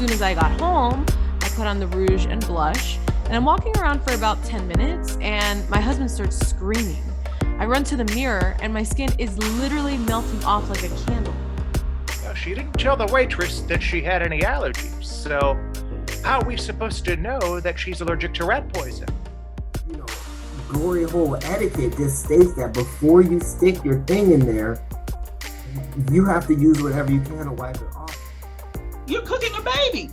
soon as I got home, I put on the rouge and blush, and I'm walking around for about 10 minutes, and my husband starts screaming. I run to the mirror, and my skin is literally melting off like a candle. Now, she didn't tell the waitress that she had any allergies, so how are we supposed to know that she's allergic to rat poison? You know, glory hole etiquette just states that before you stick your thing in there, you have to use whatever you can to wipe it off. You're cooking a baby.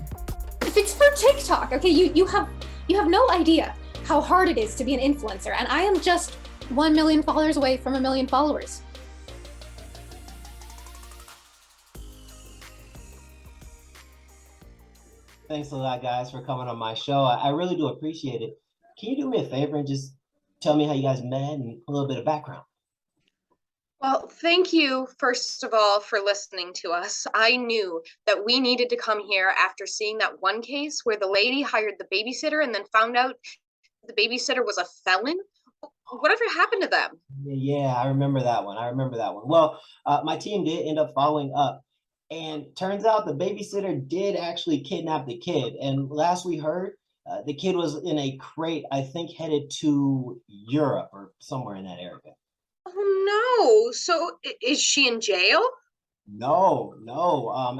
If it's for TikTok, okay, you have no idea how hard it is to be an influencer, and I am just 1 million followers away from 1 million followers. Thanks a lot, guys, for coming on my show. I really do appreciate it. Can you do me a favor and just tell me how you guys met and a little bit of background? Well, thank you, first of all, for listening to us. I knew that we needed to come here after seeing that one case where the lady hired the babysitter and then found out the babysitter was a felon. Whatever happened to them? Yeah, I remember that one. Well, my team did end up following up. And turns out the babysitter did actually kidnap the kid. And last we heard, the kid was in a crate, I think headed to Europe or somewhere in that area. Oh no, so is she in jail? No.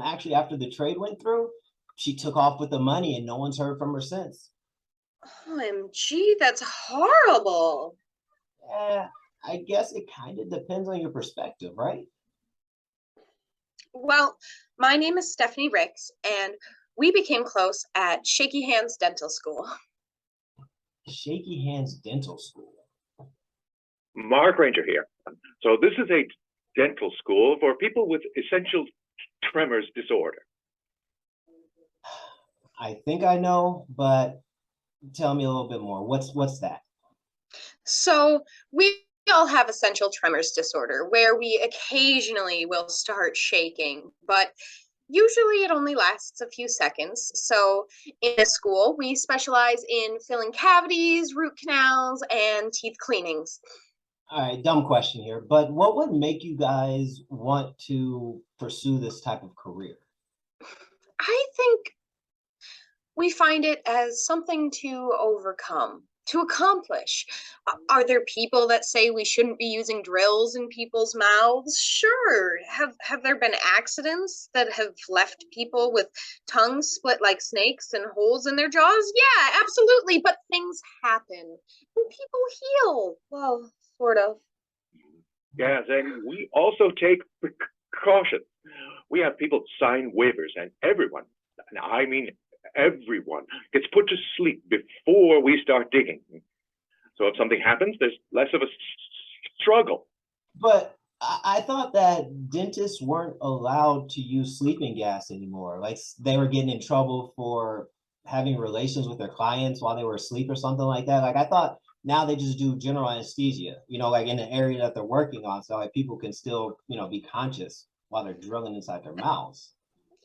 Actually, after the trade went through, she took off with the money and no one's heard from her since. OMG, that's horrible. I guess it kind of depends on your perspective, right? Well, my name is Stephanie Ricks, and we became close at Shaky Hands Dental School. Shaky Hands Dental School. Mark Ranger here. So this is a dental school for people with essential tremors disorder. I think I know, but tell me a little bit more. What's that? So we all have essential tremors disorder where we occasionally will start shaking, but usually it only lasts a few seconds. So in a school, we specialize in filling cavities, root canals, and teeth cleanings. All right, dumb question here, but what would make you guys want to pursue this type of career? I think we find it as something to overcome, to accomplish. Are there people that say we shouldn't be using drills in people's mouths? Sure. Have there been accidents that have left people with tongues split like snakes and holes in their jaws? Yeah, absolutely. But things happen and people heal. Well, sort of. Yes, and we also take precautions. We have people sign waivers, and everyone, and I mean everyone, gets put to sleep before we start digging. So if something happens, there's less of a struggle. But I thought that dentists weren't allowed to use sleeping gas anymore. Like they were getting in trouble for having relations with their clients while they were asleep or something like that. Like I thought now they just do general anesthesia, like in the area that they're working on. So like people can still, be conscious while they're drilling inside their mouths.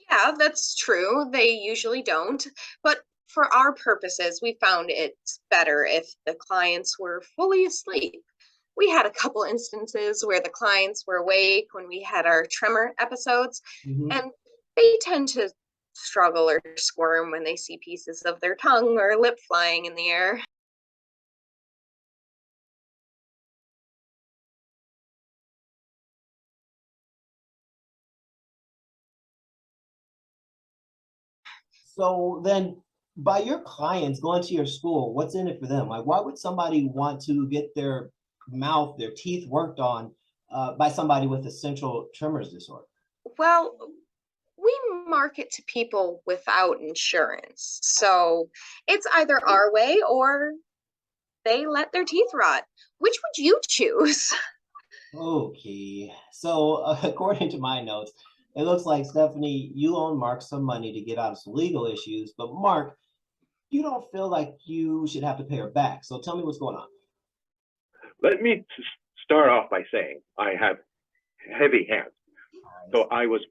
Yeah, that's true. They usually don't. But for our purposes, we found it's better if the clients were fully asleep. We had a couple instances where the clients were awake when we had our tremor episodes, and they tend to struggle or squirm when they see pieces of their tongue or lip flying in the air. So then by your clients going to your school, what's in it for them? Like, why would somebody want to get their mouth, their teeth worked on by somebody with essential tremors disorder? Well, we market to people without insurance. So it's either our way or they let their teeth rot. Which would you choose? Okay, so according to my notes, it looks like Stephanie, you loaned Mark some money to get out of some legal issues, but Mark, you don't feel like you should have to pay her back. So tell me what's going on. Let me start off by saying I have heavy hands. So I was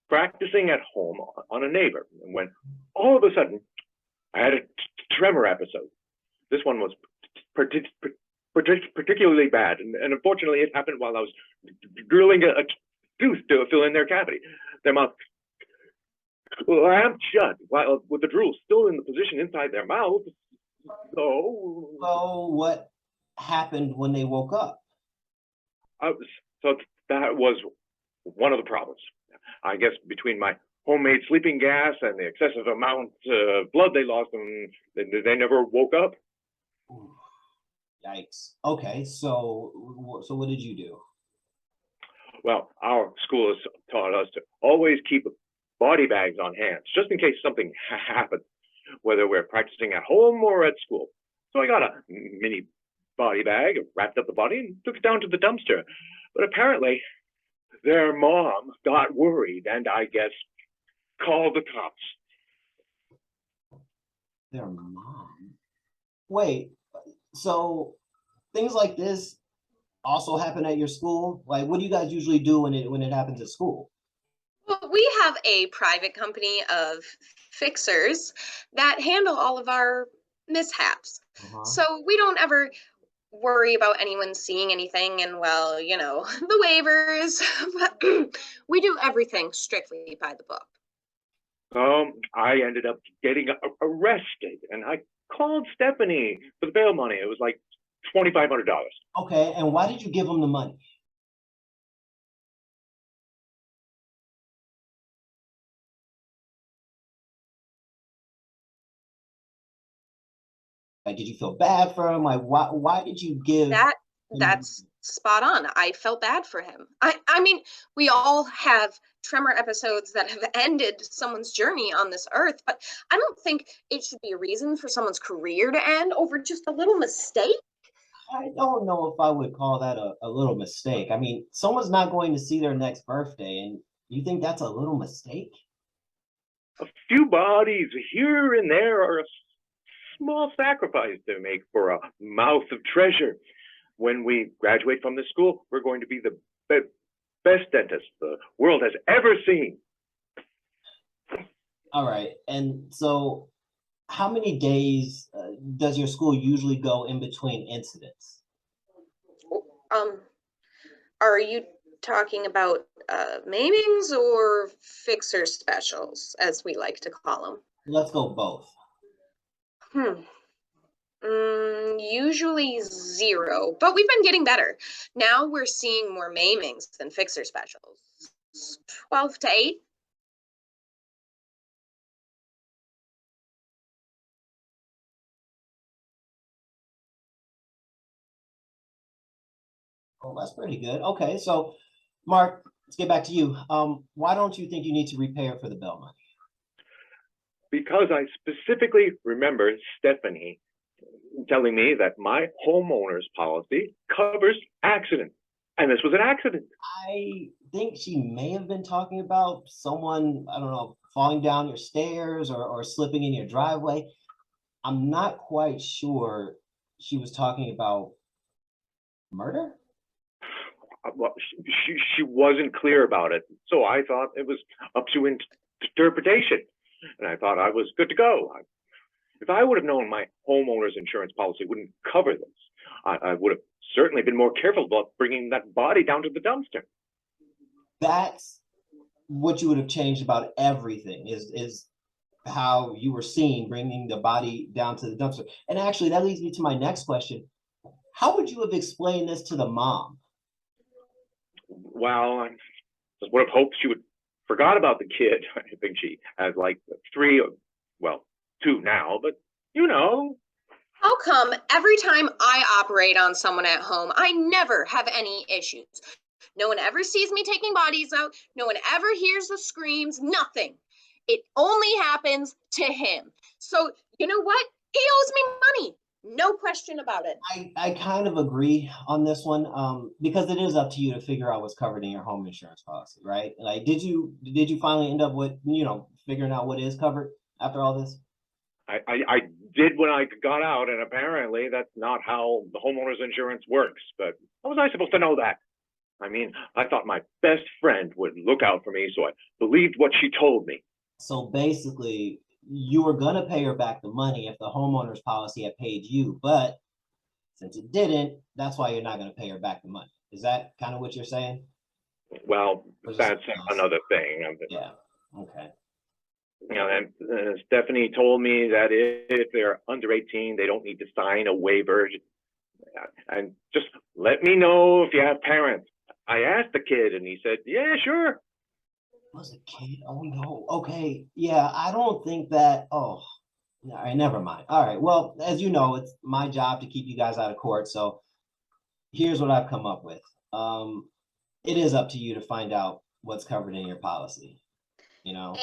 practicing at home on a neighbor when all of a sudden I had a tremor episode. This one was particularly bad, and unfortunately it happened while I was drilling a tooth to fill in their cavity. Their mouth clamped shut while with the drool still in the position inside their mouth. So, So what happened when they woke up? uh, so that was one of the problems. I guess between my homemade sleeping gas and the excessive amount of blood they lost, and they never woke up. Ooh, yikes. Okay, so what did you do? Well, our school has taught us to always keep body bags on hand, just in case something happens, whether we're practicing at home or at school. So I got a mini body bag, wrapped up the body, and took it down to the dumpster. But apparently, their mom got worried and I guess called the cops. Their mom. Wait, so things like this also happen at your school? Like, what do you guys usually do when it happens at school? Well, we have a private company of fixers that handle all of our mishaps. Uh-huh. So we don't ever worry about anyone seeing anything and, well, the waivers. But we do everything strictly by the book. I ended up getting arrested, and I called Stephanie for the bail money. It was like $2,500. Okay, and why did you give them the money? Like, did you feel bad for him? Like, why did you give him That's spot on. I felt bad for him. I mean, we all have tremor episodes that have ended someone's journey on this earth, but I don't think it should be a reason for someone's career to end over just a little mistake. I don't know if I would call that a little mistake. I mean, someone's not going to see their next birthday, and you think that's a little mistake? A few bodies here and there are a small sacrifice to make for a mouth of treasure. When we graduate from this school, we're going to be the best dentist the world has ever seen. All right, and so how many days does your school usually go in between incidents? Are you talking about maimings or fixer specials, as we like to call them? Let's go both. Usually 0, but we've been getting better. Now we're seeing more maimings than fixer specials. 12 to 8. Oh, that's pretty good. Okay, so Mark, let's get back to you. Why don't you think you need to repay her for the bail money? Because I specifically remember Stephanie telling me that my homeowner's policy covers accidents, and this was an accident. I think she may have been talking about someone, I don't know, falling down your stairs or slipping in your driveway. I'm not quite sure she was talking about murder. Well, she wasn't clear about it, so I thought it was up to interpretation, and I thought I was good to go. If I would have known my homeowner's insurance policy wouldn't cover this, I would have certainly been more careful about bringing that body down to the dumpster. That's what you would have changed about everything is how you were seen bringing the body down to the dumpster. And actually, that leads me to my next question. How would you have explained this to the mom? Well, I just would have hoped she would forgot about the kid. I think she has like 3, well, 2 now, but How come every time I operate on someone at home, I never have any issues? No one ever sees me taking bodies out. No one ever hears the screams, nothing. It only happens to him. So you know what? He owes me money. No question about it. I kind of agree on this one, because it is up to you to figure out what's covered in your home insurance policy, right? Like, did you finally end up with, figuring out what is covered after all this? I did when I got out, and apparently that's not how the homeowner's insurance works. But how was I supposed to know that? I mean, I thought my best friend would look out for me, so I believed what she told me. So basically, you were gonna pay her back the money if the homeowner's policy had paid you, but since it didn't, that's why you're not gonna pay her back the money. Is that kind of what you're saying? Well, that's another thing. Yeah. Okay. And Stephanie told me that if they're under 18, they don't need to sign a waiver. And just let me know if you have parents. I asked the kid, and he said, "Yeah, sure." Was a kid? Oh no. Okay. Yeah, I don't think that. Oh, all right. Never mind. All right. Well, as you know, it's my job to keep you guys out of court. So here's what I've come up with. It is up to you to find out what's covered in your policy. You know.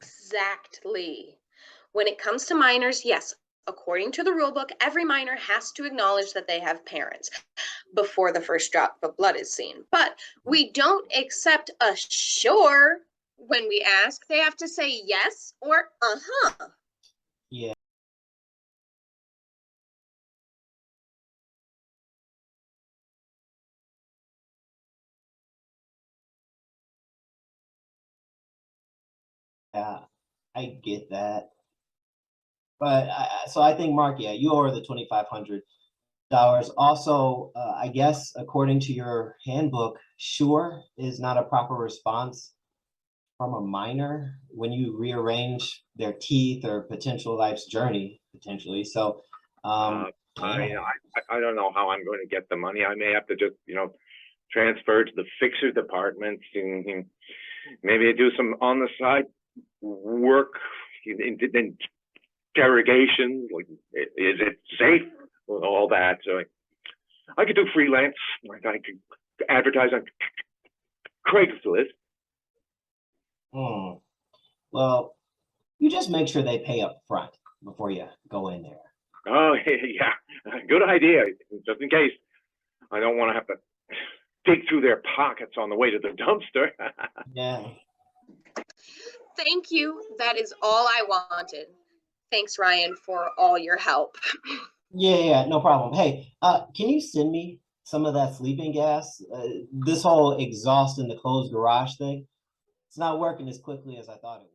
Exactly. When it comes to minors, yes, according to the rule book, every minor has to acknowledge that they have parents before the first drop of blood is seen. But we don't accept a sure when we ask. They have to say yes or uh-huh. Yeah. Yeah, I get that. But so I think, Mark, yeah, you owe her the $2,500. Also, I guess according to your handbook, sure is not a proper response from a minor when you rearrange their teeth or potential life's journey potentially. So, I, yeah. I don't know how I'm going to get the money. I may have to just, transfer to the fixer department and maybe do some on the side work in interrogation. Like, is it safe? All that. So I could do freelance. Like I could advertise on Craigslist. Well, you just make sure they pay up front before you go in there. Oh, yeah. Good idea. Just in case. I don't want to have to dig through their pockets on the way to the dumpster. Yeah. Thank you. That is all I wanted. Thanks, Ryan, for all your help. Yeah, no problem. Hey, can you send me some of that sleeping gas? This whole exhaust in the closed garage thing, it's not working as quickly as I thought it would.